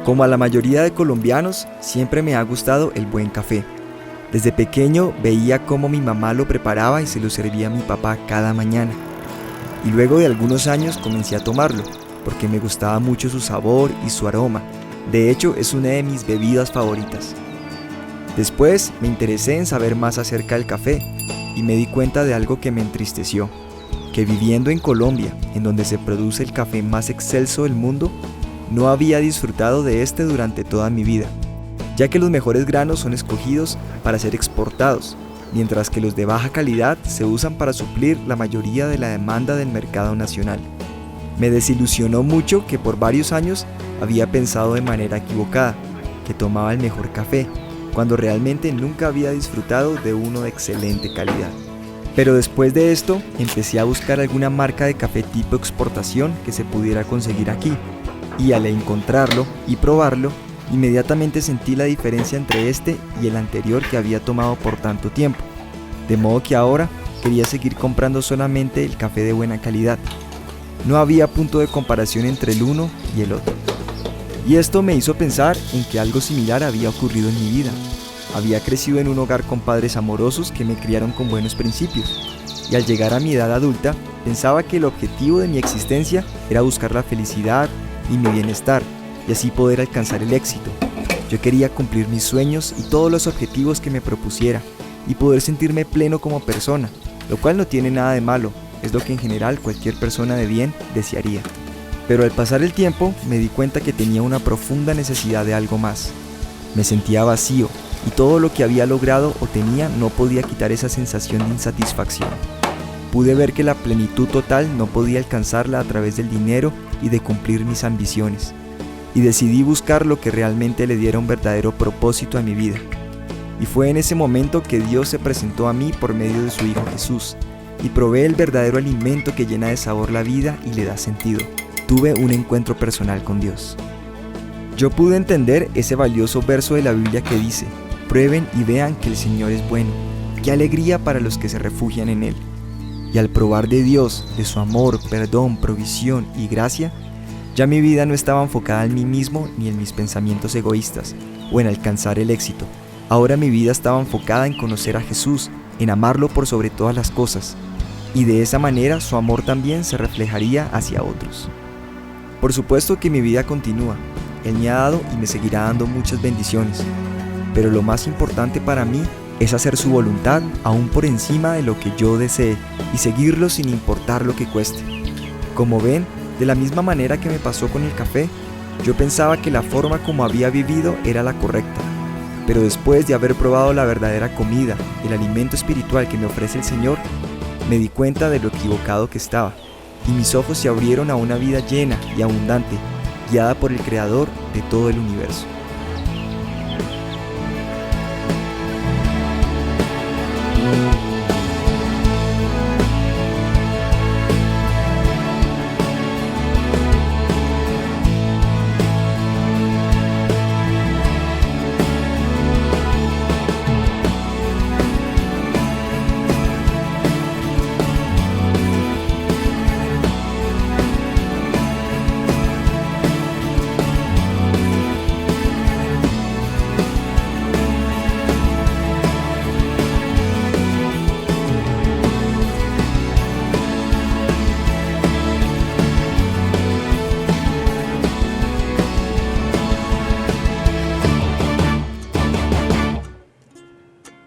Como a la mayoría de colombianos, siempre me ha gustado el buen café. Desde pequeño veía cómo mi mamá lo preparaba y se lo servía a mi papá cada mañana. Y luego de algunos años comencé a tomarlo, porque me gustaba mucho su sabor y su aroma. De hecho, es una de mis bebidas favoritas. Después me interesé en saber más acerca del café y me di cuenta de algo que me entristeció, que viviendo en Colombia, en donde se produce el café más excelso del mundo, no había disfrutado de este durante toda mi vida, ya que los mejores granos son escogidos para ser exportados, mientras que los de baja calidad se usan para suplir la mayoría de la demanda del mercado nacional. Me desilusionó mucho que por varios años había pensado de manera equivocada, que tomaba el mejor café, cuando realmente nunca había disfrutado de uno de excelente calidad. Pero después de esto, empecé a buscar alguna marca de café tipo exportación que se pudiera conseguir aquí, y al encontrarlo y probarlo, inmediatamente sentí la diferencia entre este y el anterior que había tomado por tanto tiempo, de modo que ahora quería seguir comprando solamente el café de buena calidad. No había punto de comparación entre el uno y el otro. Y esto me hizo pensar en que algo similar había ocurrido en mi vida. Había crecido en un hogar con padres amorosos que me criaron con buenos principios, y al llegar a mi edad adulta, pensaba que el objetivo de mi existencia era buscar la felicidad y mi bienestar, y así poder alcanzar el éxito. Yo quería cumplir mis sueños y todos los objetivos que me propusiera, y poder sentirme pleno como persona, lo cual no tiene nada de malo, es lo que en general cualquier persona de bien desearía. Pero al pasar el tiempo, me di cuenta que tenía una profunda necesidad de algo más. Me sentía vacío, y todo lo que había logrado o tenía no podía quitar esa sensación de insatisfacción. Pude ver que la plenitud total no podía alcanzarla a través del dinero y de cumplir mis ambiciones, y decidí buscar lo que realmente le diera un verdadero propósito a mi vida. Y fue en ese momento que Dios se presentó a mí por medio de su Hijo Jesús, y probé el verdadero alimento que llena de sabor la vida y le da sentido. Tuve un encuentro personal con Dios. Yo pude entender ese valioso verso de la Biblia que dice: prueben y vean que el Señor es bueno. ¡Qué alegría para los que se refugian en Él! Y al probar de Dios, de su amor, perdón, provisión y gracia, ya mi vida no estaba enfocada en mí mismo ni en mis pensamientos egoístas o en alcanzar el éxito. Ahora mi vida estaba enfocada en conocer a Jesús, en amarlo por sobre todas las cosas, y de esa manera su amor también se reflejaría hacia otros. Por supuesto que mi vida continúa. Él me ha dado y me seguirá dando muchas bendiciones, pero lo más importante para mí es hacer su voluntad aún por encima de lo que yo desee y seguirlo sin importar lo que cueste. Como ven, de la misma manera que me pasó con el café, yo pensaba que la forma como había vivido era la correcta, pero después de haber probado la verdadera comida, el alimento espiritual que me ofrece el Señor, me di cuenta de lo equivocado que estaba, y mis ojos se abrieron a una vida llena y abundante, guiada por el Creador de todo el universo.